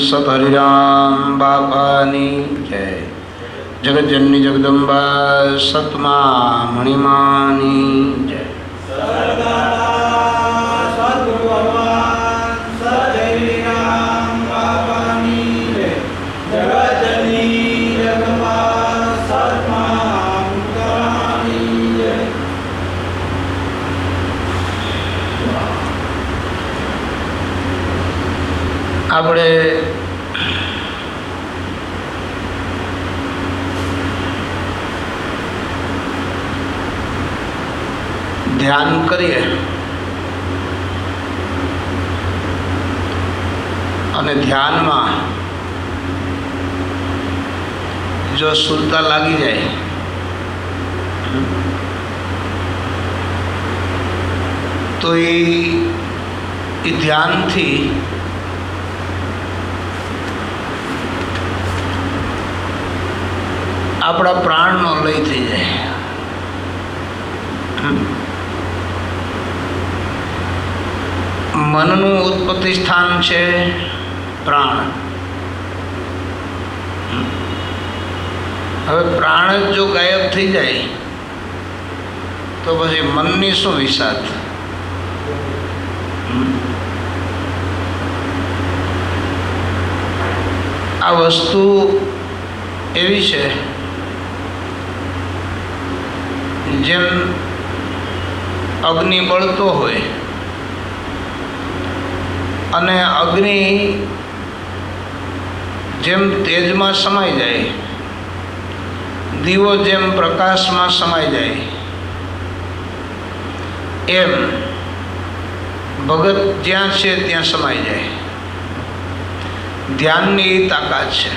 સતહરિરામ બાપાની જય. જગતજનની જગદંબા સતમા મણિમાની જય. આપણે ધ્યાન કરીએ અને ધ્યાનમાં જો સુરતા લાગી જાય તો એ ધ્યાનથી આપણા પ્રાણનો લય થઈ જાય. મનનું ઉત્પત્તિ સ્થાન છે પ્રાણ. હવે પ્રાણ જ જો ગાયબ થઈ જાય તો પછી મનની શું વિષાદ. આ વસ્તુ એવી છે જેમ અગ્નિ બળતો હોય અને અગ્નિ જેમ તેજમાં સમાઈ જાય, દીવો જેમ પ્રકાશમાં સમાઈ જાય, એમ ભગત જ્યાં છે ત્યાં સમાઈ જાય. ધ્યાનની તાકાત છે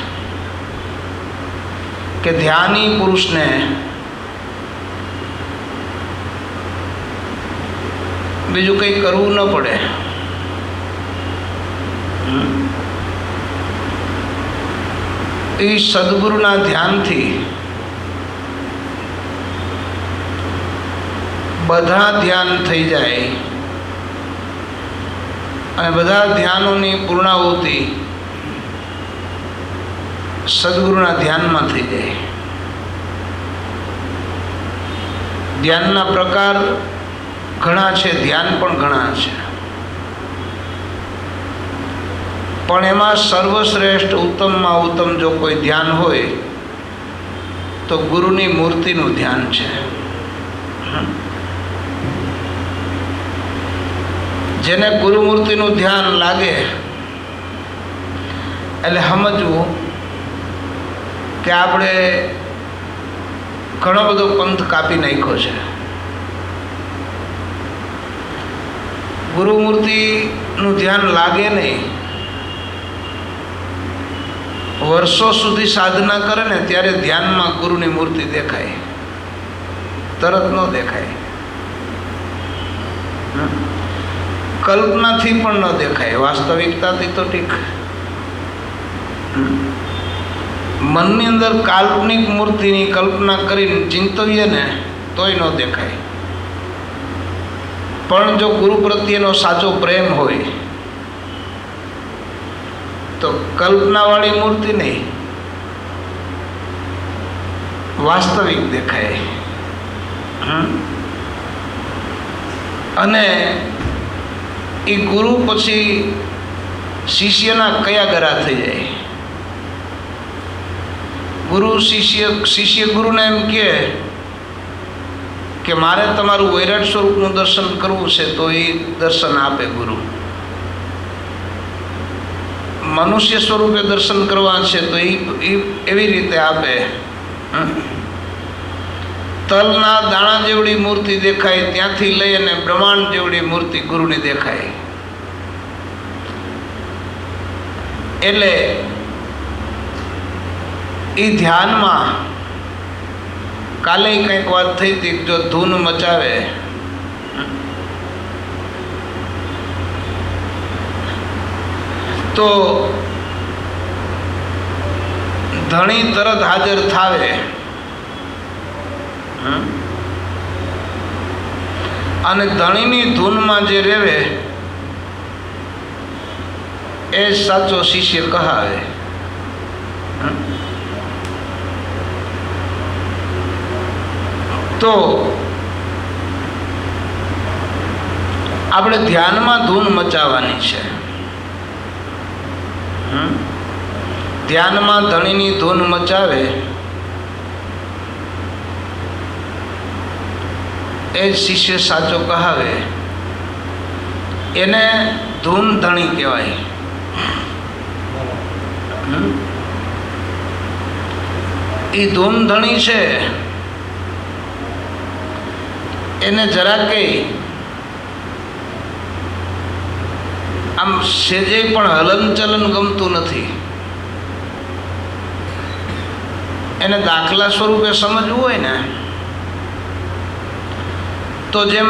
કે ધ્યાની પુરુષને બીજું કંઈ કરવું ન પડે. એ સદગુરુના ધ્યાનથી બધા ધ્યાન થઈ જાય અને બધા ધ્યાનોની પૂર્ણાહુતિ સદગુરુના ધ્યાનમાં થઈ જાય. ધ્યાનના પ્રકાર ઘણા છે, ધ્યાન પણ ઘણા છે, પણ એમાં સર્વશ્રેષ્ઠ ઉત્તમમાં ઉત્તમ જો કોઈ ધ્યાન હોય તો ગુરુની મૂર્તિનું ધ્યાન છે. જેને ગુરુમૂર્તિનું ધ્યાન લાગે એટલે સમજવું કે આપણે ઘણો બધો પંથ કાપી નાખ્યો છે. ગુરુમૂર્તિનું ધ્યાન લાગે નહીં, વર્ષો સુધી સાધના કરે ને ત્યારે ધ્યાનમાં ગુરુની મૂર્તિ દેખાય, તરત ન દેખાય. કલ્પનાથી પણ ન દેખાય, વાસ્તવિકતાથી તો ઠીક. મનની અંદર કાલ્પનિક મૂર્તિની કલ્પના કરીને ચિંતવીએ ને તોય ન દેખાય. પણ જો ગુરુ પ્રત્યેનો સાચો પ્રેમ હોય તો કલ્પનાવાળી મૂર્તિ નહીં, વાસ્તવિક દેખાય. અને એ ગુરુ પછી શિષ્યના કયા ગરા થઈ જાય. ગુરુ શિષ્ય ગુરુને એમ કે મારે તમારું વૈરાટ સ્વરૂપનું દર્શન કરવું છે તો એ દર્શન આપે ગુરુ. મનુષ્ય સ્વરૂપે દર્શન કરવા છે તો એ એવી રીતે આપે. તલના દાણા જેવડી મૂર્તિ દેખાય ત્યાંથી લઈ અને બ્રહ્માંડ જેવડી મૂર્તિ ગુરુની દેખાય. એટલે એ ધ્યાનમાં કાલે કંઈક વાત થઈ હતી, જો ધૂન મચાવે તો ધણી તરત હાજર થાવે અને ધણીની ધૂનમાં જે રહેવે એ જ સાચો શિષ્ય કહાવે. તો આપણે ધ્યાનમાં ધૂન મચાવવાની છે. ધ્યાનમાં ધણીની ધૂન મચાવે એ જ શિષ્ય સાચો કહાવે. એને ધૂન ધણી કહેવાય. એ ધૂન ધણી છે એને જરા કંઈ આમ સેજે પણ હલનચલન ગમતું નથી. એને દાખલા સ્વરૂપે સમજવું હોય ને તો જેમ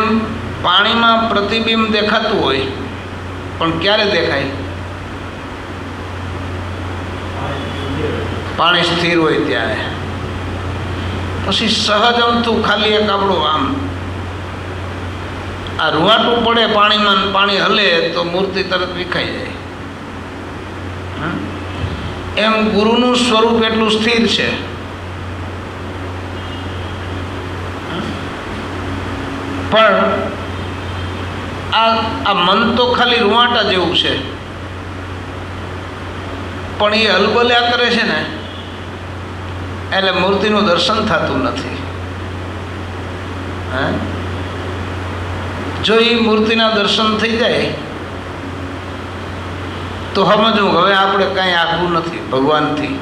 પાણીમાં પ્રતિબિંબ દેખાતું હોય, પણ ક્યારે દેખાય? પાણી સ્થિર હોય ત્યારે. પછી સહજ અમથું ખાલી એક આપણું આમ આ રૂવાટું પડે પાણીમાં, પાણી હલે તો મૂર્તિ તરત વિખાઈ જાય. એમ ગુરુનું સ્વરૂપ એટલું સ્થિર છે. પણ આ મન તો ખાલી રૂવાટા જેવું છે, પણ એ હલબલ્યા કરે છે ને એટલે મૂર્તિનું દર્શન થતું નથી. જો એ મૂર્તિના દર્શન થઈ જાય તો સમજવું હવે આપણે કાંઈ આગવું નથી ભગવાનથી.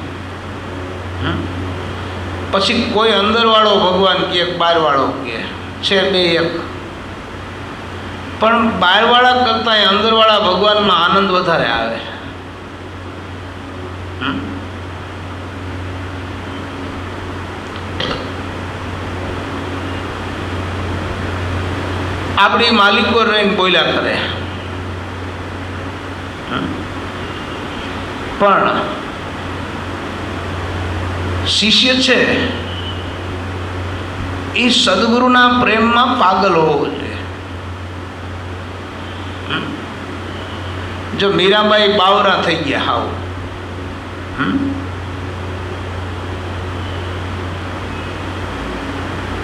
પછી કોઈ અંદરવાળો ભગવાન કહે, બહારવાળો કહે, છે બે એક. પણ બહારવાળા કરતાં અંદરવાળા ભગવાનમાં આનંદ વધારે આવે. આપણી માલિકો રહીને બોલ્યા કરે, પણ શિષ્ય છે એ સદગુરુના પ્રેમમાં પાગલ હોવો જોઈએ. જો મીરાબાઈ બાવરા થઈ ગયા હાવ,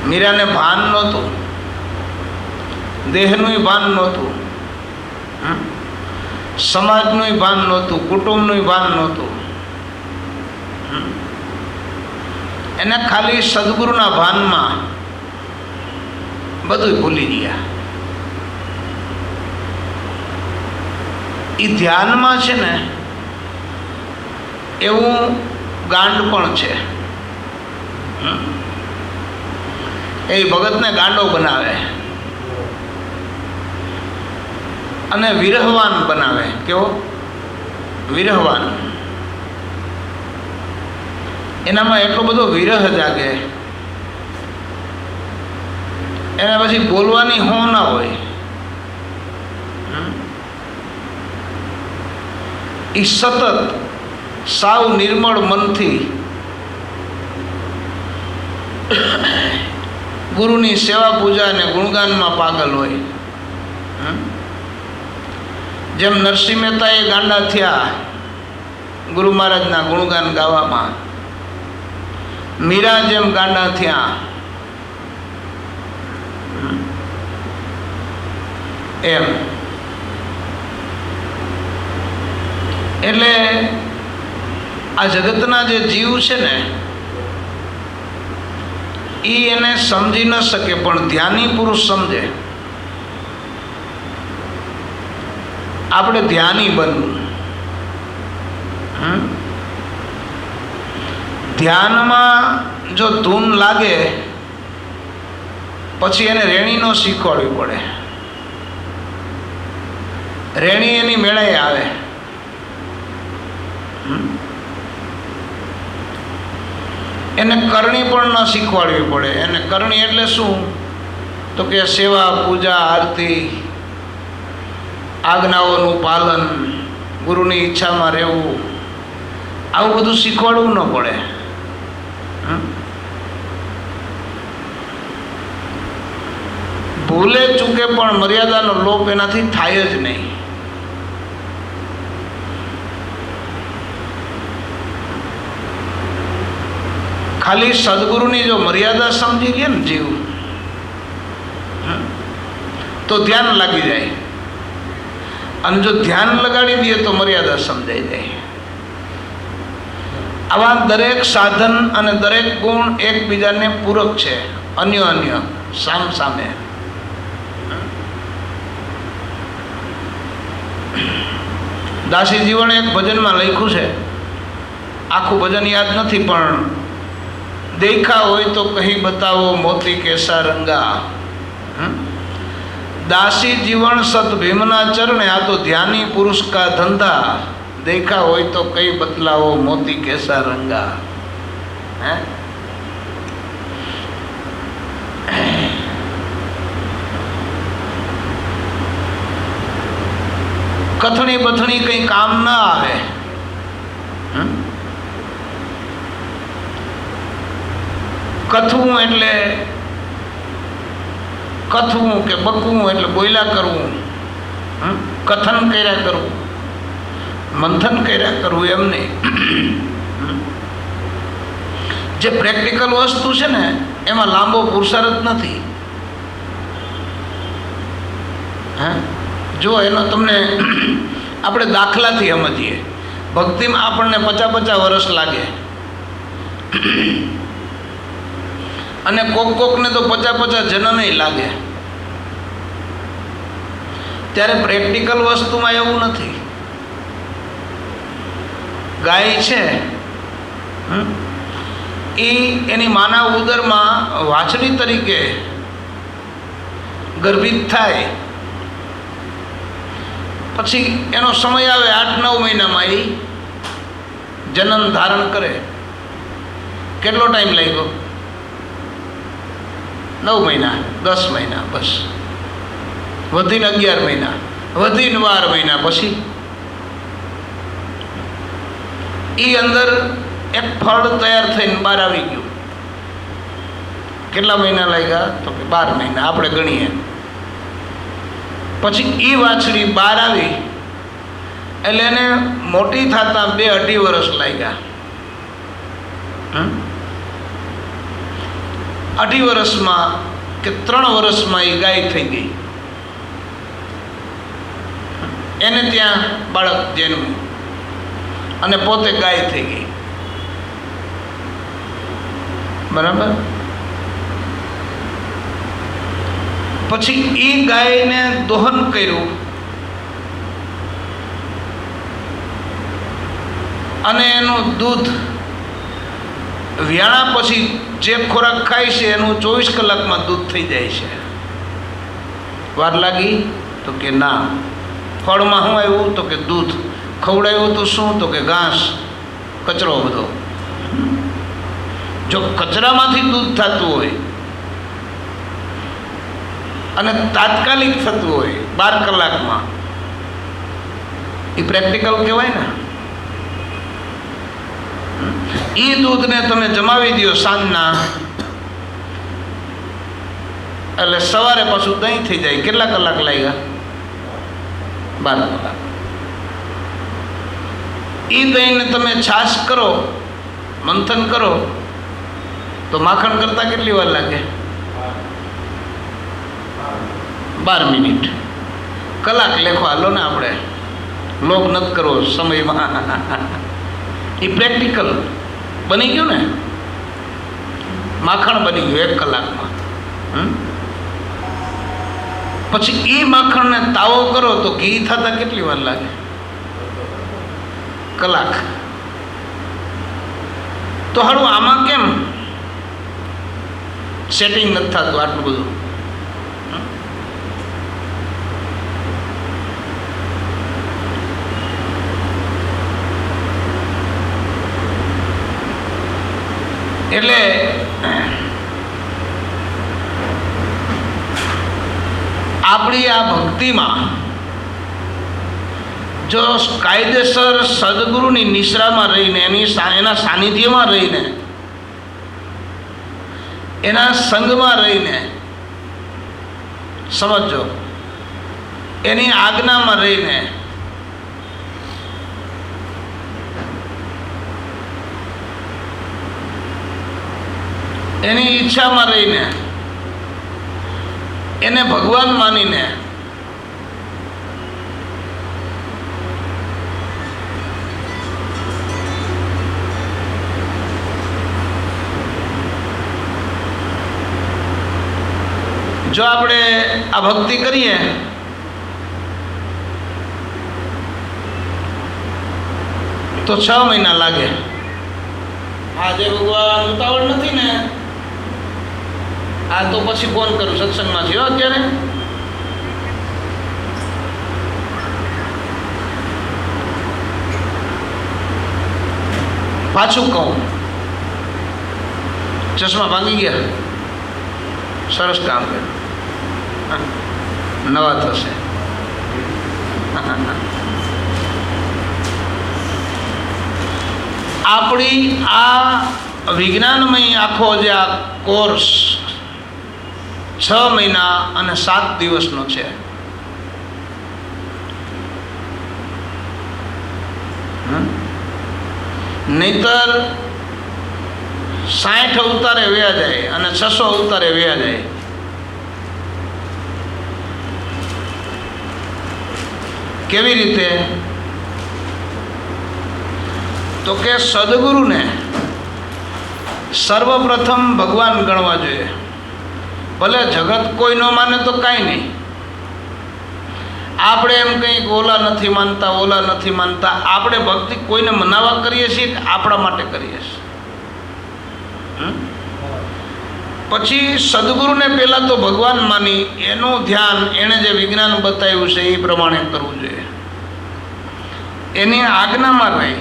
મીરાને ભાન નહોતું, દેહનું ભાન નહોતું, સમાજનું ભાન નહોતું, કુટુંબનું ભાન નહોતું. એને ખાલી સદગુરુના ભાનમાં બધું ભૂલી ગયા. એ ધ્યાનમાં છે ને એવું ગાંડ પણ છે. એ ભગતને ગાંડો બનાવે અને વિરહવાન બનાવે. કેવો વિરહવાન? એનામાં એટલો બધો વિરહ જાગે, એના પછી બોલવાની હો ના હોય. એ સતત સાવ નિર્મળ મનથી ગુરુની સેવા પૂજા અને ગુણગાનમાં પાગલ હોય. જેમ નરસિંહ મહેતા એ ગાંડા થયા ગુરુ મહારાજના ગુણગાન ગાવામાં, મીરા જેમ ગાંડા થયા એમ. એટલે આ જગતના જે જીવ છે ને એ એને સમજી ન શકે, પણ ધ્યાની પુરુષ સમજે. આપણે ધ્યાની બનવું. ધ્યાનમાં જો ધૂન લાગે પછી એને રેણી નો શીખવાડવી પડે. રેણી એની મેળાએ આવે. એને કરણી પણ ન શીખવાડવી પડે. એને કરણી એટલે શું? તો કે સેવા પૂજા આરતી, આજ્ઞાઓનું પાલન, ગુરુની ઈચ્છામાં રહેવું, આવું બધું શીખવાડવું ન પડે. ભૂલે ચૂકે પણ મર્યાદાનો લોપ એનાથી થાય જ નહીં. ખાલી સદગુરુની જો મર્યાદા સમજી લે ને જીવ તો ધ્યાન લાગી જાય, અને જો ધ્યાન લગાડી દઈએ તો મર્યાદા સમજાઈ જાય. આવા દરેક સાધન અને દરેક ગુણ એકબીજાને પૂરક છે, અન્ય સામ સામે. દાસી જીવન એક ભજનમાં લખ્યું છે, આખું ભજન યાદ નથી, પણ દેખા હોય તો કહી બતાવો મોતી કેસા રંગા. દાસી જીવન સત ભીમના ચરણે, આ તો ધ્યાની પુરુષ કા ધંધા. દેખા હોય તો કઈ બતલાવો મોતી કેસા રંગા. હે કથણી બથણી કઈ કામ ના આવે. કથવું એટલે કથવું કે બકવું એટલે બોલ્યા કરવું, કથન કર્યા કરવું, મંથન કર્યા કરવું, એમ નહીં. જે પ્રેક્ટિકલ વસ્તુ છે ને એમાં લાંબો પુરુષાર્થ નથી. હા, જો એનો તમને આપણે દાખલાથી સમજીએ. ભક્તિમાં આપણને 50 વર્ષ લાગે, અને કોકને તો 50 જન્મે લાગે. ત્યારે પ્રેક્ટિકલ વસ્તુમાં એવું નથી. ગાય છે એ એની માના ઉદરમાં વાછડી તરીકે ગર્ભિત થાય, પછી એનો સમય આવે 8-9 મહિનામાં એ જન્મ ધારણ કરે. કેટલો ટાઈમ લાગ્યો? 9 મહિના, 10 મહિના, બસ. વધીને 11 મહિના, વધીને 12 મહિના, પછી એ અંદર એક ફળ તૈયાર થઈને બહાર આવી ગયું. કેટલા મહિના લાગ્યા? તો કે 12 મહિના આપણે ગણીએ. પછી એ વાછડી બહાર આવી એટલે એને મોટી થતા 2-2.5 વર્ષ લાગ્યા. 2.5 વર્ષમાં કે 3 વર્ષમાં એ ગાય થઈ ગઈ. એને ત્યાં બાળક જન્મ્યું અને પોતે ગાય થઈ ગઈ. બરાબર. પછી એ ગાયને દોહન કર્યું અને એનું દૂધ વ્યાણા પછી જે ખોરાક ખાય છે એનું 24 કલાકમાં દૂધ થઈ જાય છે. વાર લાગી? તો કે ના. ફળમાં શું આવ્યું? તો કે દૂધ. ખવડાવ્યું તો શું? તો કે ઘાસ, કચરો બધો. જો કચરામાંથી દૂધ થતું હોય અને તાત્કાલિક થતું હોય 12 કલાકમાં, એ પ્રેક્ટિકલ કહેવાય ને. એ દૂધને તમે જમાવી દો સાંજના, એટલે સવારે પાછું દહીં થઈ જાય. કેટલા કલાક લાગ્યા? 12 કલાક. એ દહીંને તમે છાશ કરો, મંથન કરો, તો માખણ કરતાં કેટલી વાર લાગે? 12 મિનિટ. કલાક લેખો હાલો ને, આપણે લોભ નથી કરવો સમયમાં. એ પ્રેક્ટિકલ બની ગયું ને, માખણ બની ગયું 1 કલાકમાં. પછી એ માખણને તાવો કરો તો ઘી થતા કેટલી વાર લાગે? કલાક. તો હારું આમાં કેમ સેટિંગ નથી થતું આટલું બધું? એટલે આપણી આ ભક્તિમાં જો કાયદેસર સદગુરુની નિશ્રામાં રહીને, એના સાનિધ્યમાં રહીને, એના સંગમાં રહીને, સમજો, એની આજ્ઞામાં રહીને એની ઈચ્છામાં રહીને, એને ભગવાન માનીને જો આપણે આ ભક્તિ કરીએ તો 6 મહિના લાગે. આજે ભગવાન ઉતાવળ નથી ને, આ તો પછી ફોન કરું સત્સંગમાંથી. અત્યારે પાછું કહું, ચશ્મા ભાંગી ગયા, સરસ કામ કર્યું, નવા થશે. આપણી આ વિજ્ઞાનમય આખો જે આ કોર્સ 6 મહિના અને 7 દિવસનો છે. નહીતર 60 અવતારે વ્યા જાય અને 600 અવતારે વ્યા જાય. કેવી રીતે? તો કે સદગુરુને સર્વપ્રથમ ભગવાન ગણવા જોઈએ. ભલે જગત કોઈ ન માને તો કાંઈ નહીં, આપણે એમ કંઈક ઓલા નથી માનતા, ઓલા નથી માનતા, આપણે ભક્તિ કોઈને મનાવવા કરીએ છીએ કે આપણા માટે કરીએ છીએ? પછી સદગુરુને પહેલાં તો ભગવાન માની એનું ધ્યાન એણે જે વિજ્ઞાન બતાવ્યું છે એ પ્રમાણે કરવું જોઈએ. એની આજ્ઞામાં રહી,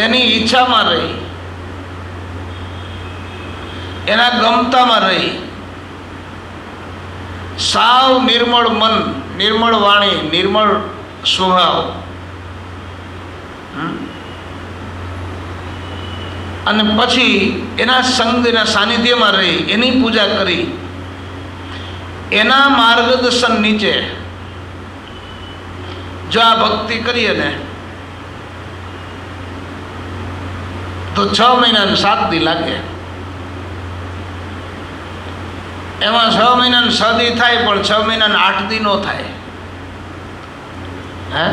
એની ઈચ્છામાં રહી, એના ગમતામાં રહી, સાવ નિર્મળ મન, નિર્મળ વાણી, નિર્મળ સ્વભાવ અને પછી એના સંગ, એના સાનિધ્યમાં રહી, એની પૂજા કરી, એના માર્ગદર્શન નીચે જો આ ભક્તિ કરીએ ને તો 6 મહિના અને 7 દી લાગે. એમાં 6 મહિના અને 6 દી થાય, પણ 6 મહિના અને 8 દી નો થાય. હે,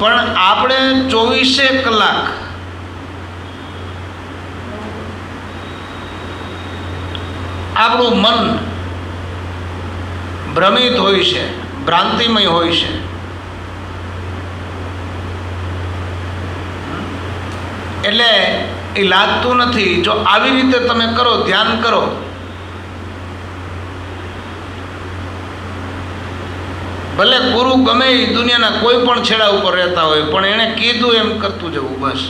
પણ આપણે 24 કલાક આપણું મન ભ્રમિત હોય છે, ભ્રાંતિમય હોય છે. એટલે એ લાગતું નથી. જો આવી રીતે તમે કરો, ધ્યાન કરો, ભલે ગુરુ ગમે એ દુનિયાના કોઈ પણ છેડા ઉપર રહેતા હોય, પણ એણે કીધું એમ કરતું જવું, બસ.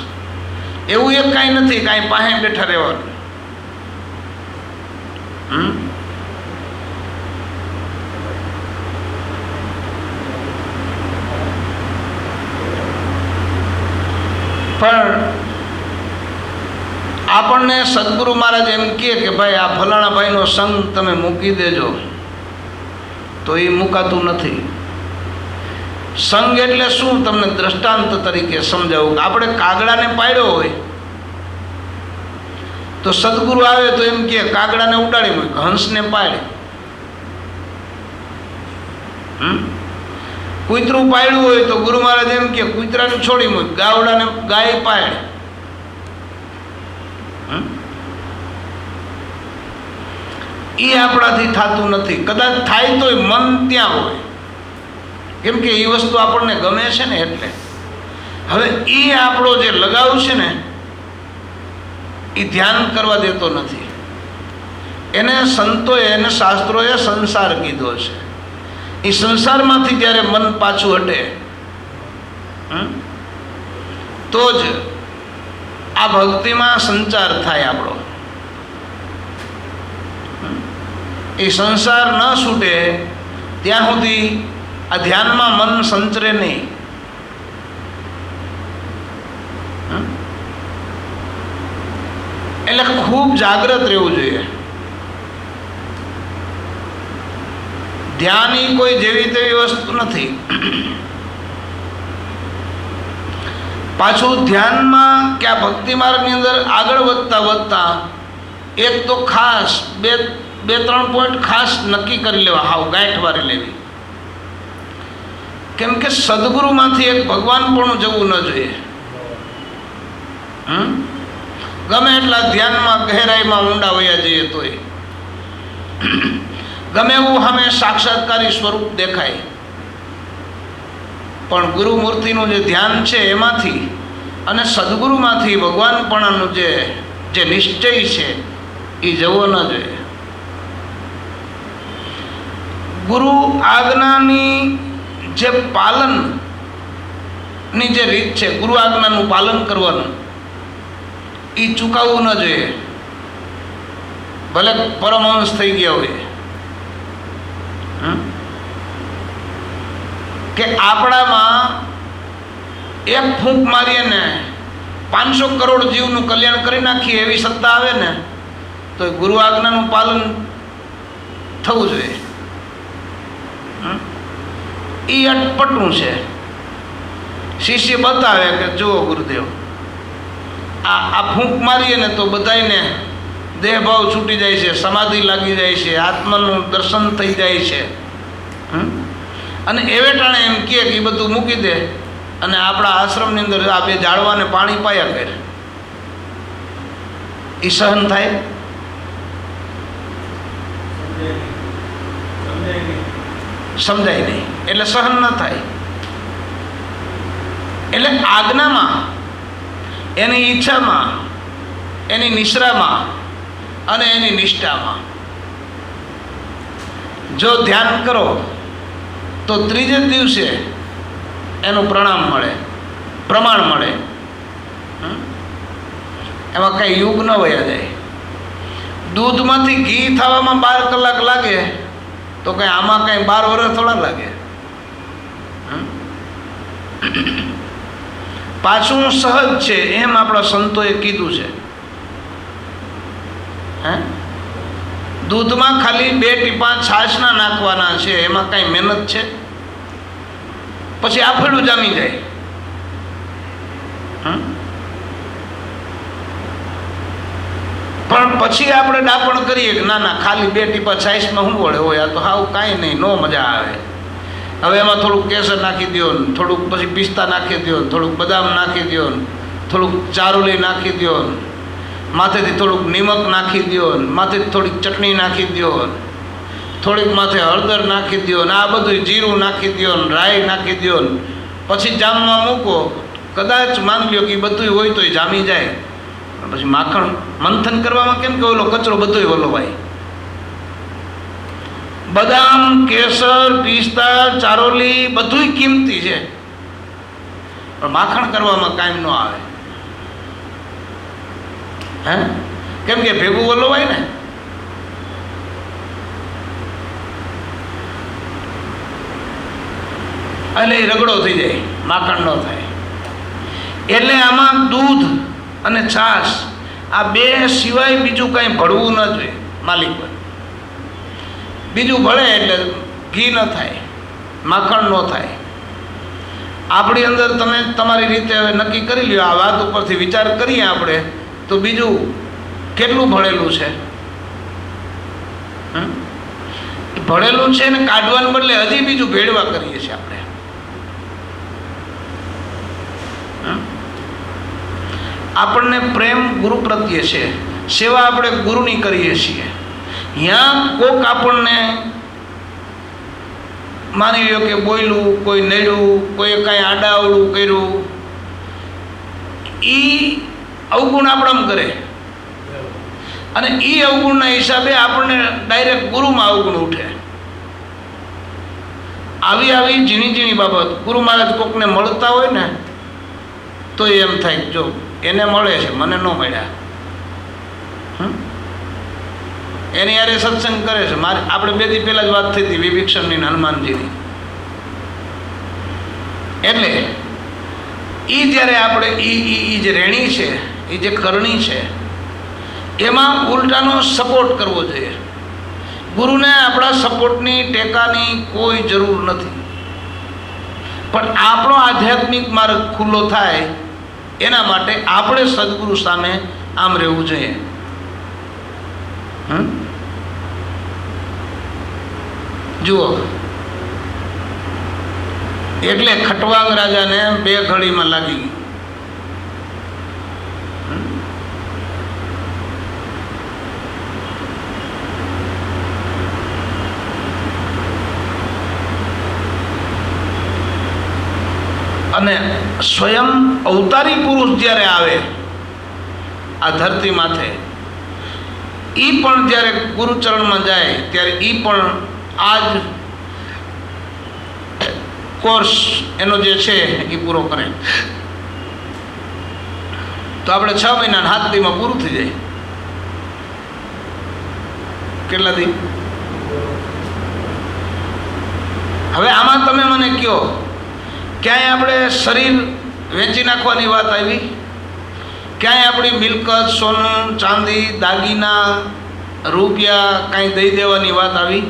એવું એક કાંઈ નથી કાંઈ પાસે બેઠા રહેવાનું. પણ આપણને સદગુરુ મહારાજ એમ કહે કે ભાઈ આ ફલાણા ભાઈનો સંગ તમે મૂકી દેજો, તો એ મુકાતું નથી. સંગ એટલે શું? તમને દ્રષ્ટાંત તરીકે સમજાવું. આપણે કાગડાને પાડ્યો હોય તો સદગુરુ આવે તો એમ કે કાગડાને ઉડાડી મૂક, હંસને પાડે. કૂતરું પાડ્યું હોય તો ગુરુ મહારાજ એમ કે કૂતરાને છોડી મૂક, ગાવડાને ગાય પાડે. એ આપણાથી થતું નથી. કદાચ થાય તોય મન ત્યાં હોય, કેમ કે એ વસ્તુ આપણને ગમે છે ને. એટલે હવે એ આપણો જે લગાવ છે ને એ ધ્યાન કરવા દેતો નથી. એને સંતોએ, એને શાસ્ત્રોએ સંસાર કીધો છે. એ સંસારમાંથી જ્યારે મન પાછું હટે તો જ આ ભક્તિમાં સંચાર થાય આપણો. એ સંસાર ન છૂટે ત્યાં સુધી આ ધ્યાનમાં મન સંચરે નહીં. એટલે ખૂબ જાગ્રત રહેવું જોઈએ. ધ્યાન એ કોઈ જેવી તેવી વસ્તુ નથી. પાછું ધ્યાનમાં કે આ ભક્તિ માર્ગની અંદર આગળ વધતા વધતા એક તો ખાસ બે ત્રણ પોઈન્ટ ખાસ નક્કી કરી લેવા, હાવ ગાંઠ વારી લેવી. કેમ કે સદગુરુમાંથી એક ભગવાન પણ જવું ન જોઈએ. ગમે એટલા ધ્યાનમાં ગહેરાઈમાં ઊંડા વયા જઈએ તોય, ગમે એવું સામે સાક્ષાત્કારી સ્વરૂપ દેખાય, પણ ગુરુમૂર્તિનું જે ધ્યાન છે એમાંથી અને સદગુરુમાંથી ભગવાનપણાનું જે નિશ્ચય છે એ જવો ન જોઈએ. ગુરુ આજ્ઞાની જે પાલનની જે રીત છે, ગુરુ આજ્ઞાનું પાલન કરવાનું, એ ચૂકવવું ન જોઈએ. ભલે પરમહંસ થઈ ગયા હોય કે આપણામાં એક ફૂંક મારીએ ને 500 કરોડ જીવનું કલ્યાણ કરી નાખીએ એવી સત્તા આવે ને તો ગુરુ આજ્ઞાનું પાલન થવું જોઈએ. એ અટપટું છે. શિષ્ય બતાવે કે જુઓ ગુરુદેવ, આ ફૂંક મારીએ ને તો બધાને દેહભાવ છૂટી જાય છે, સમાધિ લાગી જાય છે, આત્માનું દર્શન થઈ જાય છે. અને એવે ટાણે એમ કહે કે એ બધું મૂકી દે અને આપણા આશ્રમની અંદર આ બે ઝાડવાને પાણી પાયા કરે. એ સહન થાય? સમજાય નહીં, એટલે સહન ન થાય. એટલે આજ્ઞામાં, એની ઈચ્છામાં, એની નિશ્રામાં અને એની નિષ્ઠામાં જો ધ્યાન કરો તો ત્રીજે દિવસે એનું પ્રમાણ મળે. એમાં કંઈ યુગ ન વયા જાય. દૂધમાંથી ઘી થવામાં 12 કલાક લાગે તો કંઈ આમાં કંઈ 12 વર્ષ થોડા લાગે. પાછું સહજ છે એમ આપણા સંતોએ કીધું છે. દૂધમાં ખાલી 2 ટીપા છાશના નાખવાના છે, એમાં કાંઈ મહેનત છે? પછી આફેડું જામી જાય. પણ પછી આપણે ડાપણ કરીએ કે ના ખાલી 2 ટીપા છાશમાં શું વળે હોય, આ તો હાવ કાંઈ નહીં, નો મજા આવે. હવે એમાં થોડુંક કેસર નાખી દો ને, થોડુંક પછી પિસ્તા નાખી દો ને, થોડુંક બદામ નાખી દો ને, થોડુંક ચારોલી નાખી દો ને, માથેથી થોડુંક નિમક નાખી દો ને, માથેથી થોડીક ચટણી નાખી દો ને, થોડીક માથે હળદર નાખી દો ને, આ બધું જીરું નાખી દો ને, રાઈ નાખી દો ને, પછી જામમાં મૂકો. કદાચ માની લ્યો કે બધું હોય તો એ જામી જાય. પછી માખણ મંથન કરવામાં કેમ કે ઓલો કચરો બધો ઓલો ભાઈ, બદામ, કેસર, પિસ્તા, ચારોલી બધું કિંમતી છે, પણ માખણ કરવામાં કાંઈ ન આવે. કેમ કે ભેગું વલોવાય ને. એટલે એ રગડો થઈ જાય, માખણ ન થાય. એટલે આમાં દૂધ અને છાશ આ 2 સિવાય બીજું કાંઈ ભળવું ન જોઈએ માલિક પર. બીજું ભળે એટલે ઘી ન થાય, માખણ ન થાય. આપણી અંદર તમે તમારી રીતે હવે નક્કી કરી લ્યો. આ વાત ઉપરથી વિચાર કરીએ આપણે તો બીજું કેટલું ભળેલું છે? ભળેલું છે ને કાઢવાને બદલે હજી બીજું ભેળવા કરીએ છીએ આપણે. આપણને પ્રેમ ગુરુ પ્રત્યે છે, સેવા આપણે ગુરુની કરીએ છીએ. ત્યાં કોક આપણને માની લ્યો કે બોલ્યું, કોઈ નડ્યું, કોઈ કાંઈ આડાવડું કર્યું, એ અવગુણ આપણામાં કરે અને એ અવગુણના હિસાબે આપણને ડાયરેક્ટ ગુરુમાં અવગુણ ઉઠે. આવી ઝીણી ઝીણી બાબત ગુરુ મહારાજ કોકને મળતા હોય ને તો એમ થાય જો એને મળે છે, મને ન મળ્યા. એની યારે સત્સંગ કરે છે. આપણે 2 દી પહેલાં જ વાત થઈ હતી વિભીક્ષણની ને હનુમાનજીની. એટલે એ જ્યારે આપણે એ જે રેણી છે, એ જે કરણી છે, એમાં ઉલટાનો સપોર્ટ કરવો જોઈએ. ગુરુને આપણા સપોર્ટની, ટેકાની કોઈ જરૂર નથી. પણ આપણો આધ્યાત્મિક માર્ગ ખુલ્લો થાય એના માટે આપણે સદગુરુ સામે આમ રહેવું જોઈએ. જુઓ, એટલે ખટવાંગ રાજાને 2 ઘડીમાં લાગી ગઈ. અને સ્વયં અવતારી પુરુષ જ્યારે આવે આ ધરતી માથે, એ પણ જ્યારે ગુરુચરણમાં જાય ત્યારે એ પણ આ જ કોર્સ એનો જે છે એ પૂરો કરે. તો આપણે 6 મહિના 7 દીમાં પૂરું થઈ જાય. કેટલા દી? હવે આમાં તમે મને કહો, ક્યાંય આપણે શરીર વેચી નાખવાની વાત આવી? ક્યાંય આપણી મિલકત, સોનું, ચાંદી, દાગીના, રૂપિયા કાંઈ દઈ દેવાની વાત આવી?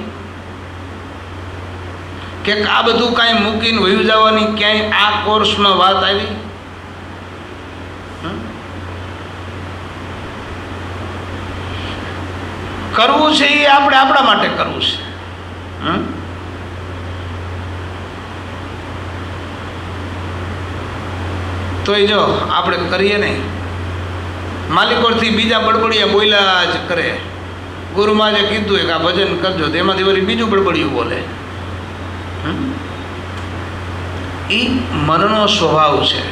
કે આ બધું કાંઈ મૂકીને વયું જવાની ક્યાંય આ કોર્સમાં વાત આવી? કરવું છે એ આપણે આપણા માટે કરવું છે. તો એ જો આપણે કરીએ નહીં, માલિકોથી બીજા બડબડિયા બોલ્યા જ કરે. ગુરુમાં જે કીધું કે આ ભજન કરજો, તેમાંથી વળી બીજું બડબડિયું બોલે. એ મનનો સ્વભાવ છે.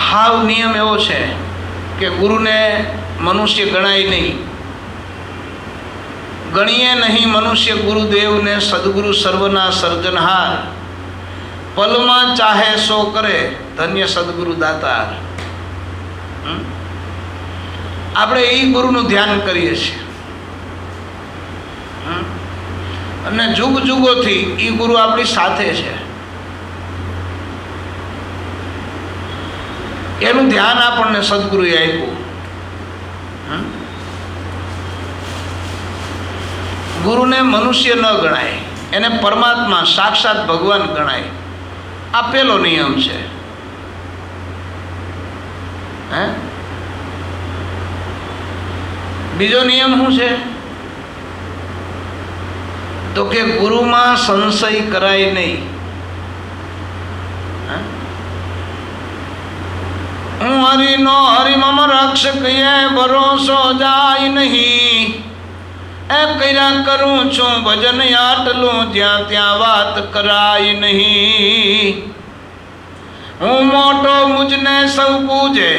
હાવ નિયમ એવો છે કે ગુરુને મનુષ્ય ગણાય નહીં. ગણીએ નહીં મનુષ્ય ગુરુદેવને, સદગુરુ સર્વના સર્જનહાર. પલમાં ચાહે સો કરે, ધન્ય સદગુરુ દાતાર. આપણે એ ગુરુનું ધ્યાન કરીએ છીએ અને જુગ જુગોથી એ ગુરુ આપણી સાથે છે. એનું ધ્યાન આપણને સદગુરુએ આપ્યું. ગુરુને મનુષ્ય ન ગણાય, એને પરમાત્મા સાક્ષાત ભગવાન ગણાય. આ પહેલો નિયમ છે. બીજો નિયમ શું છે? તો કે ગુરુમાં સંશય કરાય નહીં. હું હરિનો હરિમમ રક્ષક એ ભરોસો જાય નહીં. એ કર્યા કરું છું ભજન આટલું, જ્યાં ત્યાં વાત કરાય નહીં. હું મોટો મુજને સૌ પૂજે,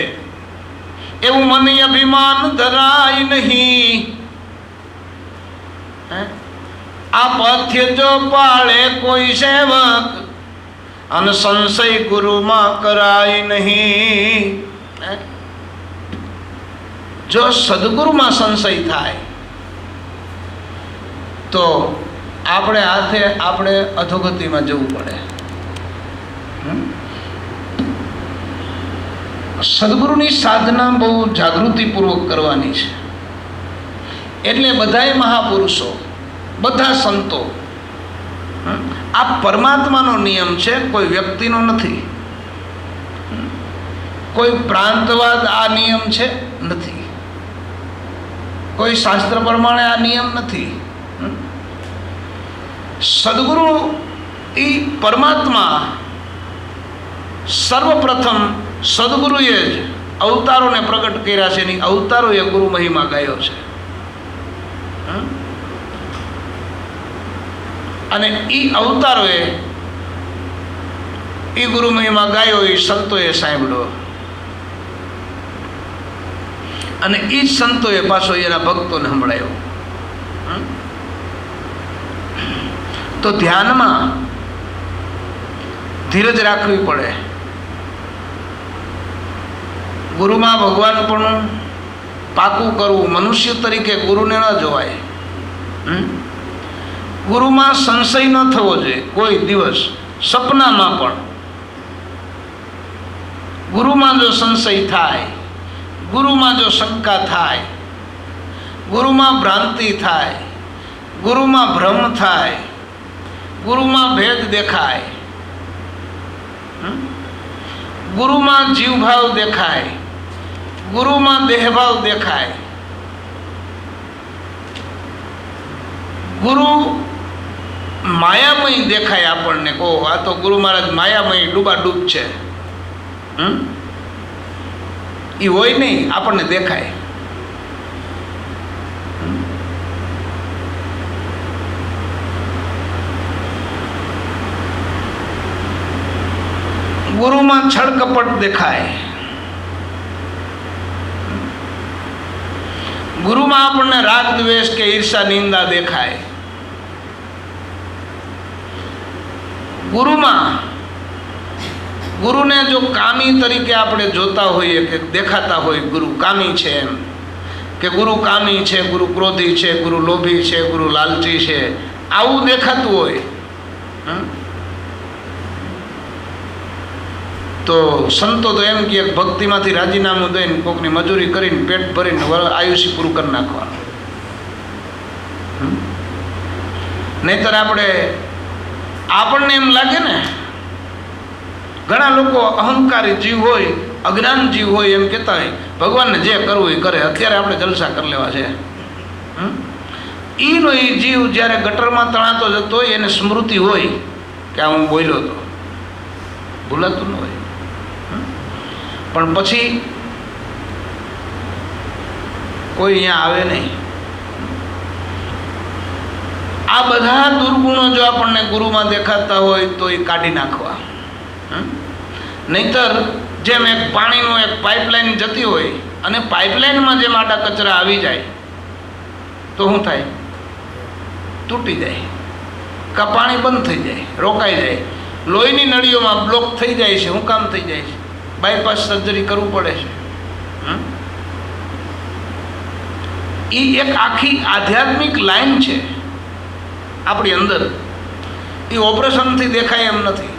એવું મને અભિમાન ધરાય નહીં. આ પથ્ય જો પાળે કોઈ સેવક, અને સંશય ગુરુમાં કરાય નહીં. જો સદગુરુમાં સંશય થાય તો આપણે હાથે આપણે અધોગતિમાં જવું પડે. સદગુરુની સાધના બહુ જાગૃતિપૂર્વક કરવાની છે. એટલે બધાય મહાપુરુષો, બધા સંતો, આ પરમાત્માનો નિયમ છે, કોઈ વ્યક્તિનો નથી. કોઈ પ્રાંતવાદ આ નિયમ છે નથી. કોઈ શાસ્ત્ર પ્રમાણે આ નિયમ નથી. સદગુરુ એ પરમાત્મા સર્વપ્રથમ સદગુરુએ જ અવતારોને પ્રગટ કર્યા છે. એની અવતારોએ ગુરુ મહિમા ગાયો છે. અને એ અવતારોએ એ ગુરુ મહિમા ગાયો, એ સંતોએ સાંભળ્યો. અને એ જ સંતોએ પાછો એના ભક્તોને સંભળાયો. તો ધ્યાનમાં ધીરજ રાખવી પડે. ગુરુમાં ભગવાન પણ પાકું કરવું. મનુષ્ય તરીકે ગુરુને ન જોવાય. ગુરુમાં સંશય ન થવો જોઈએ કોઈ દિવસ, સપનામાં પણ. ગુરુમાં જો સંશય થાય, ગુરુમાં જો શંકા થાય, ગુરુમાં ભ્રાંતિ થાય, ગુરુમાં ભ્રમ થાય, ગુરુમાં ભેદ દેખાય, ગુરુમાં જીવભાવ દેખાય, ગુરુમાં દેહભાવ દેખાય, ગુરુ માયામય દેખાય આપણને. કહો આ તો ગુરુ મહારાજ માયામય ડૂબાડૂબ છે, એ હોય નહીં, આપણને દેખાય. ગુરુમાં છળ કપટ દેખાય, ગુરુમાં આપણને રાગ દ્વેષ કે ઈર્ષા નિંદા દેખાય. ગુરુને જો કામી તરીકે આપણે જોતા હોઈએ કે દેખાતા હોય, ગુરુ કામી છે એમ, કે ગુરુ કામી છે, ગુરુ ક્રોધી છે, ગુરુ લોભી છે, ગુરુ લાલચી છે, આવું દેખાતું હોય તો સંતો તો એમ કે ભક્તિમાંથી રાજીનામું દઈને કોકની મજૂરી કરીને પેટ ભરીને આયુષ્ય પૂરું કરી નાખવાનું. નહીતર આપણને એમ લાગે ને, ઘણા લોકો અહંકારી જીવ હોય, અજ્ઞાન જીવ હોય, એમ કહેતા હોય ભગવાનને જે કરવું એ કરે, અત્યારે આપણે જલસા કરી લેવા છે. ઈનો એ જીવ જ્યારે ગટરમાં તણાતો જતો હોય એને સ્મૃતિ હોય કે આ હું બોલ્યો હતો, ભૂલાતું ન હોય. પણ પછી કોઈ અહીંયા આવે નહીં. આ બધા દુર્ગુણો જો આપણને ગુરુમાં દેખાતા હોય તો એ કાઢી નાખવા. નહીતર જેમ એક પાણીનો એક પાઇપલાઇન જતી હોય અને પાઇપલાઇનમાં જેમ આડા કચરા આવી જાય તો શું થાય? તૂટી જાય, કા પાણી બંધ થઈ જાય, રોકાઈ જાય. લોહીની નળીઓમાં બ્લોક થઈ જાય છે. શું કામ થઈ જાય છે? બાયપાસ સર્જરી કરવું પડે છે. એ એક આખી આધ્યાત્મિક લાઈન છે આપણી અંદર. એ ઓપરેશનથી દેખાય એમ નથી.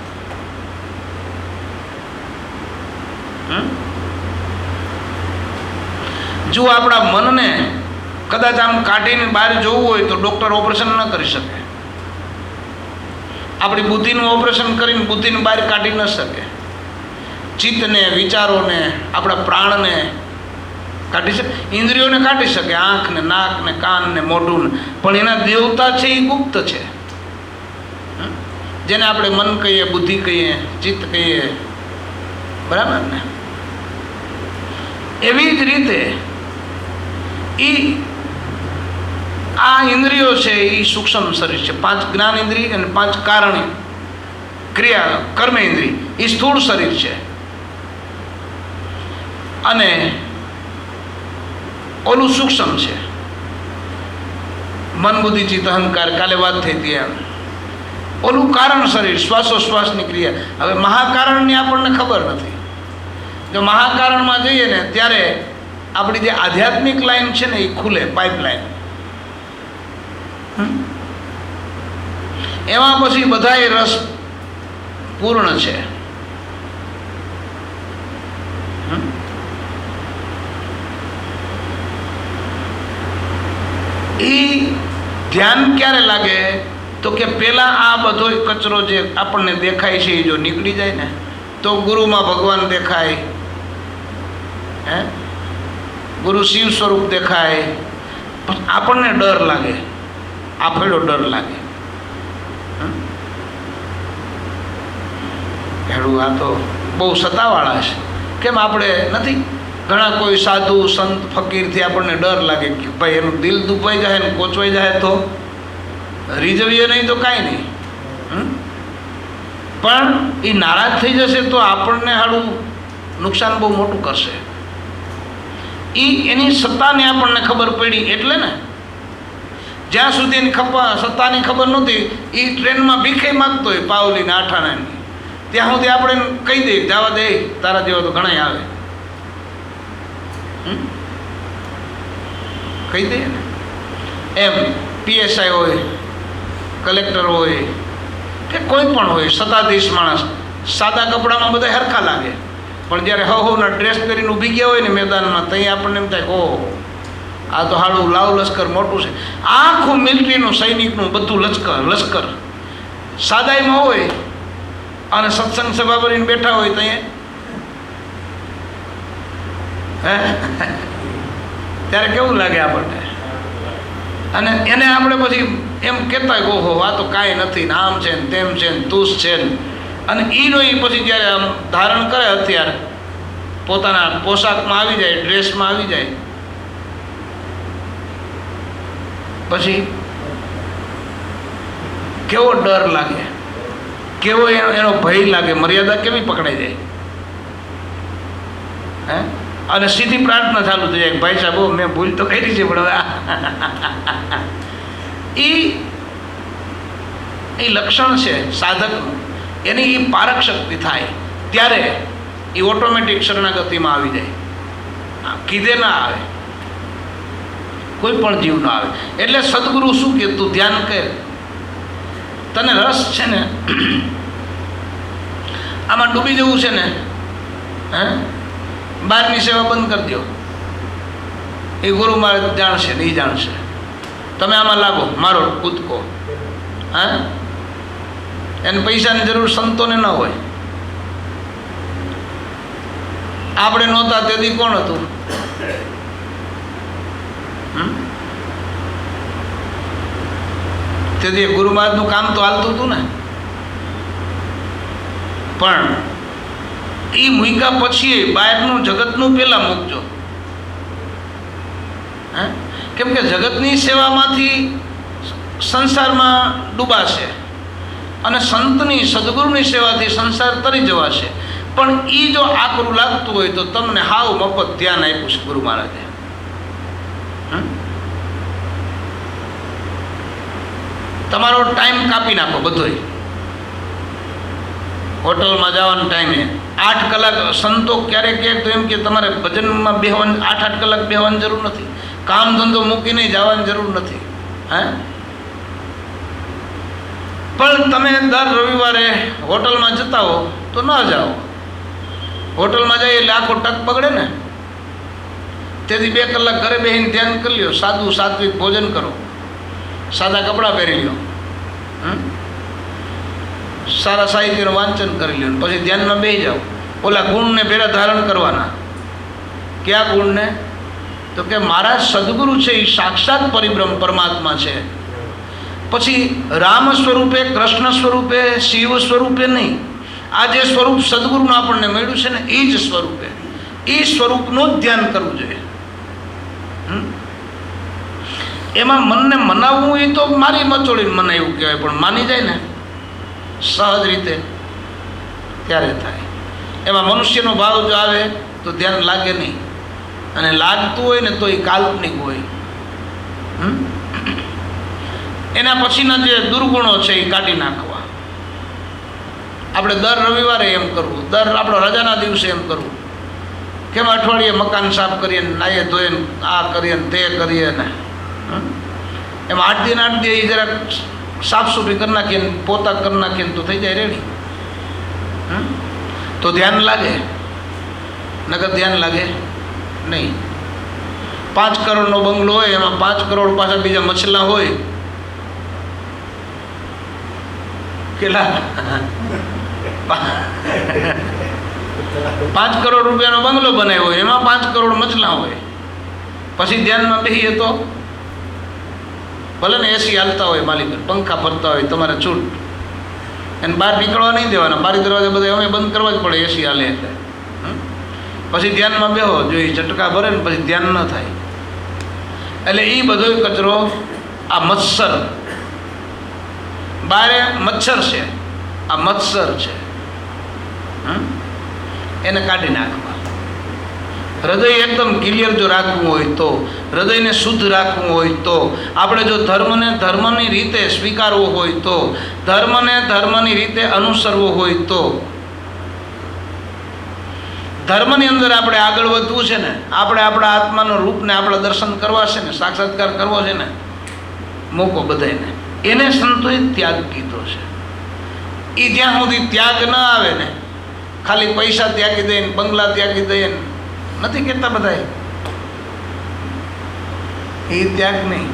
જો આપણા મનને કદાચ આમ કાઢીને બહાર જોવું હોય તો ડૉક્ટર ઓપરેશન ન કરી શકે. આપણી બુદ્ધિનું ઓપરેશન કરીને બુદ્ધિને બહાર કાઢી ન શકે. ચિત્તને, વિચારોને, આપણા પ્રાણને કાઢી શકે, ઇન્દ્રિયોને કાઢી શકે, આંખને, નાકને, કાનને, મોઢુંને. પણ એના દેવતા છે એ ગુપ્ત છે, જેને આપણે મન કહીએ, બુદ્ધિ કહીએ, ચિત્ત કહીએ. બરાબર ને? એવી જ રીતે આ ઇન્દ્રિયો છે એ સૂક્ષ્મ શરીર છે. 5 જ્ઞાન ઇન્દ્રિય અને 5 કારણ ક્રિયા કર્મ ઇન્દ્રિય એ સ્થૂળ શરીર છે. અને ઓલું સૂક્ષ્મ છે, મન બુદ્ધિ ચિત્ત અહંકાર. કાલે વાત થઈ હતી એમ. ઓલું કારણ શરીર, શ્વાસોશ્વાસની ક્રિયા. હવે મહાકારણની આપણને ખબર નથી. જો મહાકારણમાં જઈએ ને ત્યારે આપણી જે આધ્યાત્મિક લાઈન છે ને એ ખુલે, પાઇપલાઇન. એમાં પછી બધાય રસ પૂર્ણ છે. એ ધ્યાન ક્યારે લાગે તો કે પહેલાં આ બધો કચરો જે આપણને દેખાય છે એ જો નીકળી જાય ને તો ગુરુમાં ભગવાન દેખાય, ગુરુ શિવ સ્વરૂપ દેખાય. આપણને ડર લાગે, આફેડો ડર લાગે. હેડું આ તો બહુ સત્તાવાળા છે. કેમ આપણે નથી? ઘણા કોઈ સાધુ સંત ફકીરથી આપણને ડર લાગે કે ભાઈ એનું દિલ દુભાઈ જાય ને કોચવાઈ જાય તો રીઝવીએ નહીં તો કાંઈ નહીં. પણ એ નારાજ થઈ જશે તો આપણને હાડું નુકસાન બહુ મોટું કરશે. એની સત્તાને આપણને ખબર પડી એટલે ને. જ્યાં સુધી એની સત્તાની ખબર નહોતી એ ટ્રેનમાં ભીખે માગતો હોય પાવલીને આઠાણાની, ત્યાં સુધી આપણે કહી દઈએ જવા દે, તારા જેવા તો ઘણા આવે, કહી દઈએ ને. એમ પીએસઆઈ હોય, કલેક્ટર હોય કે કોઈ પણ હોય, સત્તાધીશ માણસ, સાદા કપડામાં બધા હરખા લાગે. પણ જ્યારે હવના ડ્રેસ પહેરીને ઊભી ગયા હોય ને મેદાનમાં, ત્યાં આપણને એમ થાય ઓહો આ તો હાડું લાવ લશ્કર મોટું છે. આખું મિલિટરીનું સૈનિકનું બધું લશ્કર સાદાઈમાં હોય અને સત્સંગ સભા ભરીને બેઠા હોય તો ત્યારે કેવું લાગે આપણને? અને એને આપણે પછી એમ કહેતા હોય ઓહો આ તો કાંઈ નથી ને આમ છે ને તેમ છે ને તુસ છે ને, અને એનો એ પછી જ્યારે આમ ધારણ કરે હથિયાર પોતાના પોશાકમાં આવી જાય, ડ્રેસમાં આવી જાય, પછી કેવો ડર લાગે, કેવો એનો ભય લાગે, મર્યાદા કેવી પકડાઈ જાય હે? અને સીધી પ્રાર્થના ચાલુ થઈ જાય, ભાઈ સાહેબ મેં ભૂલ તો કરી છે પણ હવે એ લક્ષણ છે સાધકનું. એની એ પારક શક્તિ થાય ત્યારે એ ઓટોમેટિક શરણાગતિમાં આવી જાય, કીધે ના આવે, કોઈ પણ જીવ ના આવે. એટલે સદગુરુ શું કે તું ધ્યાન કર, તને રસ છે ને આમાં ડૂબી જવું છે ને, હે બહારની સેવા બંધ કરી દો, એ ગુરુ મહારાજ જાણશે ને એ જાણશે, તમે આમાં લાગો મારો કૂદકો. હા, એને પૈસાની જરૂર સંતોને ન હોય. આપણે નહોતા તેથી કોણ હતું? તેથી ગુરુ મહારાજનું કામ તો હાલતું હતું ને. પણ એ મૂક્યા પછી બહારનું જગતનું પહેલાં મૂકજો. હે, કેમ કે જગતની સેવામાંથી સંસારમાં ડૂબાશે અને સંતની સદગુરુની સેવાથી સંસાર તરી જવાશે. પણ એ જો આકરું લાગતું હોય તો તમને હાવ મફત ધ્યાન આપ્યું છે ગુરુ મહારાજે. તમારો ટાઈમ કાપી નાખો બધોય. હોટલમાં જવાનો ટાઈમે 8 કલાક, સંતો ક્યારેક ક્યારેક તો એમ કે તમારે ભજનમાં બેહવાની 8 કલાક બેહવાની જરૂર નથી, કામ ધંધો મૂકીને જવાની જરૂર નથી. હે, પણ તમે દર રવિવારે હોટલમાં જતા હો તો ન જાઓ. હોટલમાં જાય એટલે આખો ટક બગડે ને. તેથી 2 કલાક ઘરે બેસીને ધ્યાન કરી લ્યો, સાદું સાત્વિક ભોજન કરો, સાદા કપડાં પહેરી લ્યો, સારા સાહિત્યનું વાંચન કરી લ્યો, પછી ધ્યાનમાં બેસી જાઓ. ઓલા ગુણને ભેરા ધારણ કરવાના. કયા ગુણને? તો કે મારા સદગુરુ છે એ સાક્ષાત પરિબ્રહ્મ પરમાત્મા છે. પછી રામ સ્વરૂપે, કૃષ્ણ સ્વરૂપે, શિવ સ્વરૂપે નહીં, આ જે સ્વરૂપ સદગુરુનું આપણને મળ્યું છે ને એ જ સ્વરૂપે, એ સ્વરૂપનું જ ધ્યાન કરવું જોઈએ. એમાં મનને મનાવવું એ તો મારી મચોડીને મનાવ્યું કહેવાય, પણ માની જાય ને સહજ રીતે ત્યારે થાય. એમાં મનુષ્યનો ભાવ જો આવે તો ધ્યાન લાગે નહીં, અને લાગતું હોય ને તો એ કાલ્પનિક હોય. એના પછીના જે દુર્ગુણો છે એ કાઢી નાખવા. આપણે દર રવિવારે એમ કરવું, દર આપણા રજાના દિવસે એમ કરવું. કેમ અઠવાડિયે મકાન સાફ કરીએ ને, નાહીએ ધોઈએ ને, આ કરીએ ને તે કરીએ ને, એમાં 8 દિન એ જરાક સાફ સુફી કરી નાખીએ ને, પોતા કરી નાખીએ ને તો થઈ જાય રેડી. તો ધ્યાન લાગે, નકર ધ્યાન લાગે નહીં. 5 કરોડનો બંગલો હોય, એમાં 5 કરોડ પાછા બીજા મછલા હોય. કેટલા? 5 કરોડ રૂપિયાનો બંગલો બનાવ્યો હોય, એમાં 5 કરોડ મછલા હોય. પછી ધ્યાનમાં બેસીએ તો ભલે ને એસી હાલતા હોય, માલિક પંખા ફરતા હોય, તમારે છૂટ. એને બહાર નીકળવા નહીં દેવાના, બારી દરવાજા બધા અમે બંધ કરવા જ પડે એસી હાલે એટલે. પછી ધ્યાનમાં બેહો, જો એ ઝટકા ભરે ને પછી ધ્યાન ન થાય. એટલે એ બધો કચરો, આ મત્સર, બારે મચ્છર છે, આ મત્સર છે, એને કાઢી નાખવા. હૃદય એકદમ ક્લિયર જો રાખવું હોય તો, હૃદયને શુદ્ધ રાખવું હોય તો, આપણે જો ધર્મને ધર્મની રીતે સ્વીકારવો હોય તો, ધર્મને ધર્મની રીતે અનુસરવો હોય તો, ધર્મની અંદર આપણે આગળ વધવું છે ને, આપણે આપણા આત્માનું રૂપને આપણા દર્શન કરવા છે ને, સાક્ષાત્કાર કરવો છે ને, મોકો બધાને. એને સંતોએ ત્યાગ કીધો છે. એ જ્યાં સુધી ત્યાગ ન આવે ને, ખાલી પૈસા ત્યાગી દઈએ ને, બંગલા ત્યાગી દઈએ ને, નથી કહેતા બધા, એ ત્યાગ નહીં.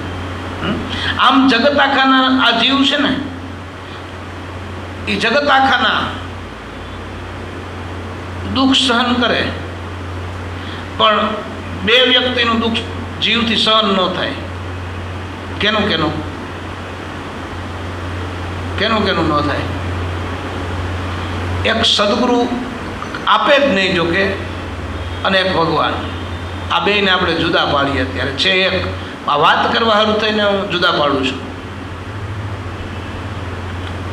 આમ જગત આખાના આ જીવ છે ને, એ જગત આખાના દુઃખ સહન કરે, પણ બે વ્યક્તિનું દુઃખ જીવથી સહન ન થાય. કેનું કેનું કેનું કેનું ન થાય? એક સદગુરુ આપે જ નહીં જોકે, અને એક ભગવાન. આ બેને આપણે જુદા પાડીએ. અત્યારે છે એક, આ વાત કરવા સારું થઈને હું જુદા પાડું છું.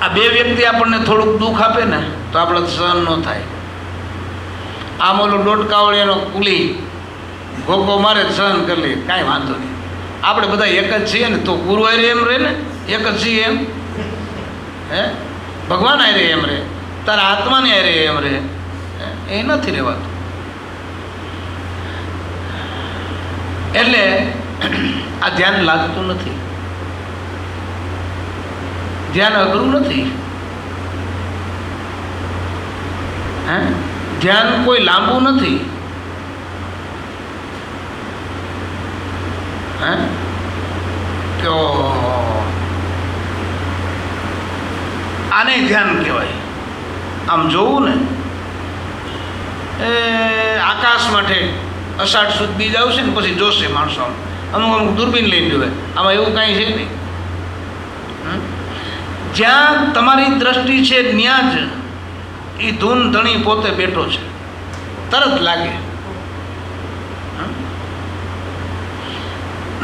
આ બે વ્યક્તિ આપણને થોડુંક દુઃખ આપે ને તો આપણે સહન ન થાય. આમ ઓલો ડોટકાવળીનો કુલી ગોગો મારે સહન કરી લે, કાંઈ વાંધો નહીં. આપણે બધા એક જ છીએ ને, તો ગુરુ હારે એમ રહે ને, એક જ છીએ એમ. હે ભગવાન હારે એમ રહે, તારા આત્માને હારે એમ રહે, એ નથી રહેવાતું. એટલે આ ધ્યાન લાગતું નથી. ધ્યાન અઘરું નથી. હે ધ્યાન કોઈ લાંબુ નથી. હે તો આને ધ્યાન કહેવાય. આમ જોવું ને, એ આકાશમાં ઠેક અષાઢ સુદ બીજ આવશે ને પછી જોશે માણસો. અમુક અમુક દૂરબીન લઈને જોવે. આમાં એવું કાંઈ છે નહીં. જ્યાં તમારી દ્રષ્ટિ છે ત્યાં જ એ ધૂન ધણી પોતે બેઠો છે, તરત લાગે.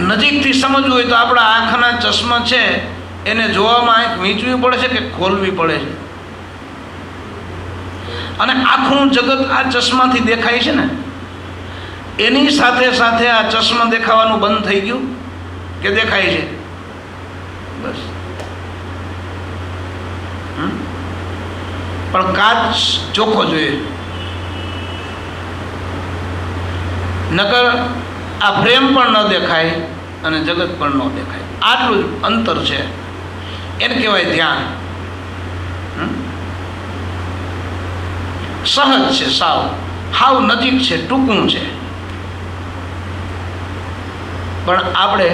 નજીકથી સમજવું હોય તો આપણા આંખના ચશ્મા છે એને જોવામાં આંખ વીંચવી પડે છે કે ખોલવી પડે છે. અને આખું જગત આ ચશ્માથી દેખાય છે ને, એની સાથે સાથે આ ચશ્મા દેખાવાનું બંધ થઈ ગયું કે દેખાય છે? બસ. પણ કાચ ચોખ્ખો જોઈએ, નકર આ ફ્રેમ પણ ન દેખાય અને જગત પણ ન દેખાય. આટલું જ અંતર છે. એને કહેવાય ધ્યાન. સહજ છે, સાવ નજીક છે, ટૂંકું છે. પણ આપણે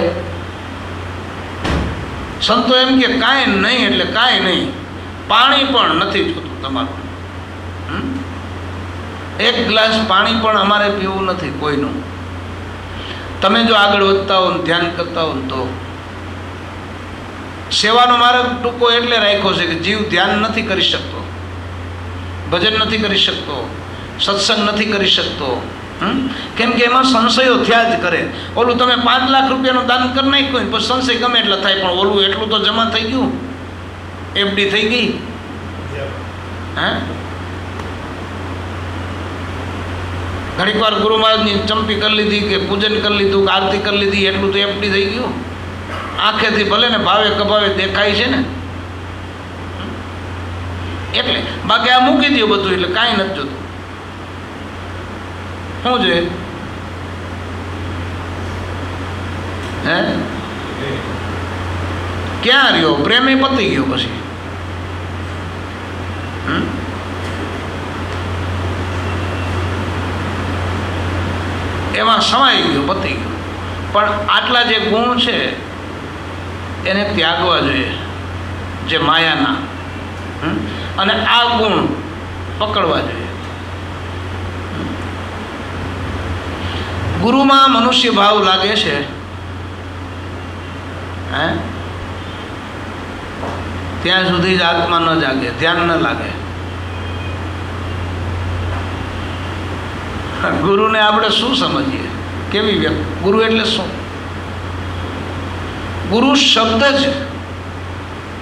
સંતો એમ કે કાંઈ નહીં એટલે કાંઈ નહીં. પાણી પણ નથી જોતું તમારું. એક ગ્લાસ પાણી પણ અમારે પીવું નથી કોઈનું. તમે જો આગળ વધતા હો, ધ્યાન કરતા હો તો. સેવાનો માર્ગ ટૂંકો એટલે રાખ્યો છે કે જીવ ધ્યાન નથી કરી શકતો, ભજન નથી કરી શકતો, સત્સંગ નથી કરી શકતો. કેમ કે એમાં સંશયો થયા જ કરે. ઓલું તમે 5 લાખ રૂપિયાનું દાન કરી નાખ્યું પછી સંશય ગમે એટલા થાય, પણ ઓલું એટલું તો જમા થઈ ગયું, એફડી થઈ ગઈ. હે ઘણીક વાર ગુરુ મહારાજની ચંપી કરી લીધી કે પૂજન કરી લીધું કે આરતી કરી લીધી, એટલું તો એફડી થઈ ગયું. આંખેથી ભલે ને ભાવે કભાવે દેખાય છે ને, એટલે બાકી આ મૂકી દો બધું, એટલે કાંઈ નથી જોતું. શું જોઈએ? હે ક્યાં રહ્યો? પ્રેમે પતી ગયો પછી. એમાં સમાઈ ગયો, પતી ગયો. પણ આટલા જે ગુણ છે એને ત્યાગવા જોઈએ, જે માયાના. અને આ ગુણ પકડવા જોઈએ. ગુરુમાં મનુષ્ય ભાવ લાગે છે, હે ત્યાં સુધી જ આત્મા ન જાગે, ધ્યાન ન લાગે. ગુરુને આપણે શું સમજીએ? કેવી વ્યક્તિ? ગુરુ એટલે શું? ગુરુ શબ્દ જ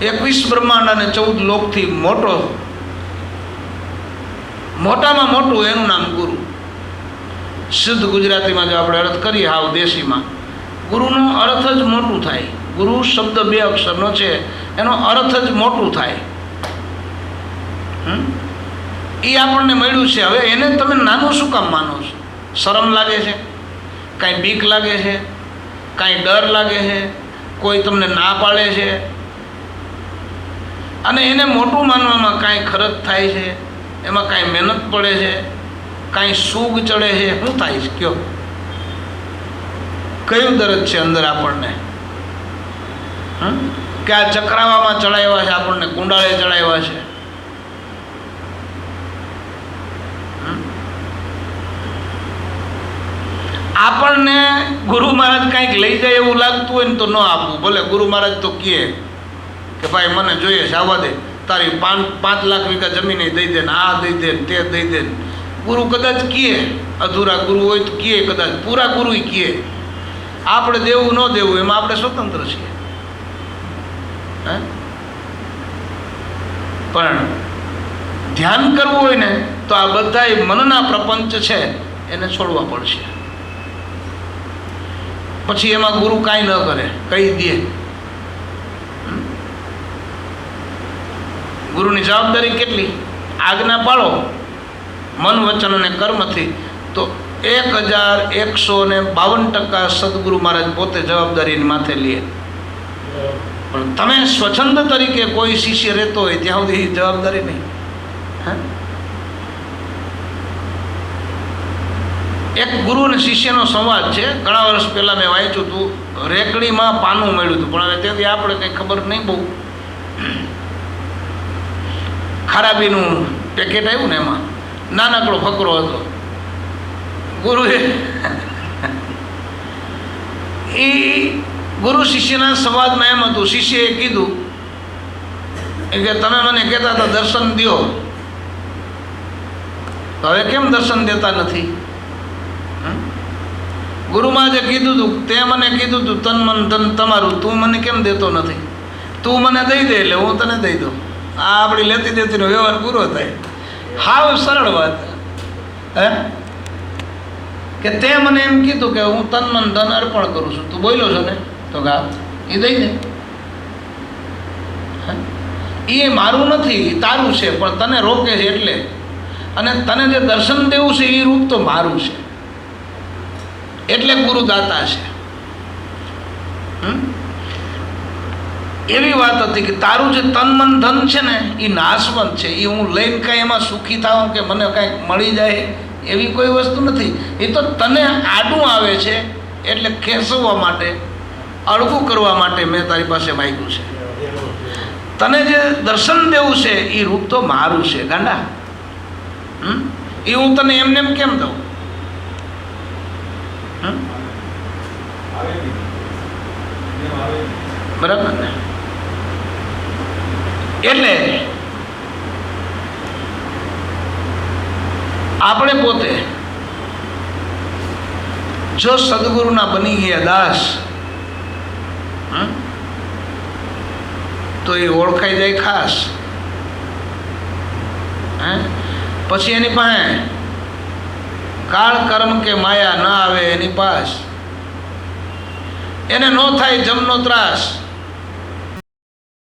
21 બ્રહ્માંડ અને 14 લોકથી મોટામાં મોટું એનું નામ ગુરુ. શુદ્ધ ગુજરાતીમાં જો આપણે અર્થ કરીએ, હાવ દેશીમાં, ગુરુનો અર્થ જ મોટું થાય. ગુરુ શબ્દ 2 અક્ષરનો છે, એનો અર્થ જ મોટું થાય. એ આપણને મળ્યું છે. હવે એને તમે નાનું શું કામ માનો છો? શરમ લાગે છે? કાંઈ બીક લાગે છે? કાંઈ ડર લાગે છે? કોઈ તમને ના પાડે છે? અને એને મોટું માનવામાં કાંઈ ખર્ચ થાય છે? એમાં કાંઈ મહેનત પડે છે? કાંઈ સુગ ચડે છે? શું થાય છે? કયો કયું દરજ છે અંદર આપણને? કે આ ચક્રાવામાં ચડાવ્યા છે, આપણને કુંડાળે ચડાવ્યા છે, આપણને ગુરુ મહારાજ કાંઈક લઈ જાય એવું લાગતું હોય ને તો ન આપવું. ભલે ગુરુ મહારાજ તો કહે કે ભાઈ મને જોઈએ છે, આવવા દે, તારી 5 લાખ વીઘા જમીન દઈ દે ને, આ દઈ દે તે દઈ દે. ગુરુ કદાચ કહે, અધૂરા ગુરુ હોય તો કહે, કદાચ પૂરા ગુરુ કહે. આપણે દેવું ન દેવું એમાં આપણે સ્વતંત્ર છીએ. પણ ધ્યાન કરવું હોય ને તો આ બધા મનના પ્રપંચ છે એને છોડવા પડશે. પછી એમાં ગુરુ કાંઈ ન કરે, કહી દે. ગુરુની જવાબદારી કેટલી? આજ્ઞા પાળો મન વચન અને કર્મથી, તો 1152% સદગુરુ મહારાજ પોતે જવાબદારીની માથે લે. પણ તમે સ્વચ્છંદ તરીકે કોઈ શિષ્ય રહેતો હોય ત્યાં સુધી જવાબદારી નહીં. એક ગુરુ અને શિષ્યનો સંવાદ છે. ઘણા વર્ષ પહેલાં મેં વાંચ્યું હતું. રેકડીમાં પાનું મળ્યું હતું, પણ હવે તેથી આપણે કંઈ ખબર નહીં બહુ. ખરાબીનું પેકેટ આવ્યું ને એમાં નાનકડો ફકરો હતો. ગુરુએ એ ગુરુ શિષ્યના સંવાદમાં એમ હતું, શિષ્યએ કીધું કે તમે મને કહેતા હતા દર્શન દો, હવે કેમ દર્શન દેતા નથી? ગુરુમાં જે કીધું હતું તે મને કીધું હતું તન મન ધન તમારું, તું મને કેમ દેતો નથી? તું મને દઈ દે એટલે હું તને દઈ દઉં. આ આપણી લેતી દેતીનો વ્યવહાર પૂરો થાય. હાવ સરળ વાત. કે તે મને એમ કીધું કે હું તન મન ધન અર્પણ કરું છું, તું બોલ્યો છો ને, તો કે એ દઈ દે. એ મારું નથી, તારું છે, પણ તને રોકે છે એટલે. અને તને જે દર્શન દેવું છે એ રૂપ તો મારું છે, એટલે ગુરુ દાતા છે. એવી વાત હતી કે તારું જે તન મન ધન છે ને એ નાશવંત છે. એ હું લઈને કાંઈ એમાં સુખી થાઉં કે મને કાંઈક મળી જાય એવી કોઈ વસ્તુ નથી. એ તો તને આડું આવે છે એટલે ખેંચવા માટે, અળગું કરવા માટે મેં તારી પાસે માગ્યું છે. તને જે દર્શન દેવું છે એ રૂપ તો મારું છે ગાંડા. એ હું તને એમને એમ કેમ દઉં? બરાબર ને? એટલે આપણે પોતે જો સદગુરુના બની ગયા દાસ તો એ ઓળખાઈ જાય ખાસ. પછી એની પાસે કાળ કર્મ કે માયા ના આવે એની પાસ. એને ન થાય જમનો ત્રાસ.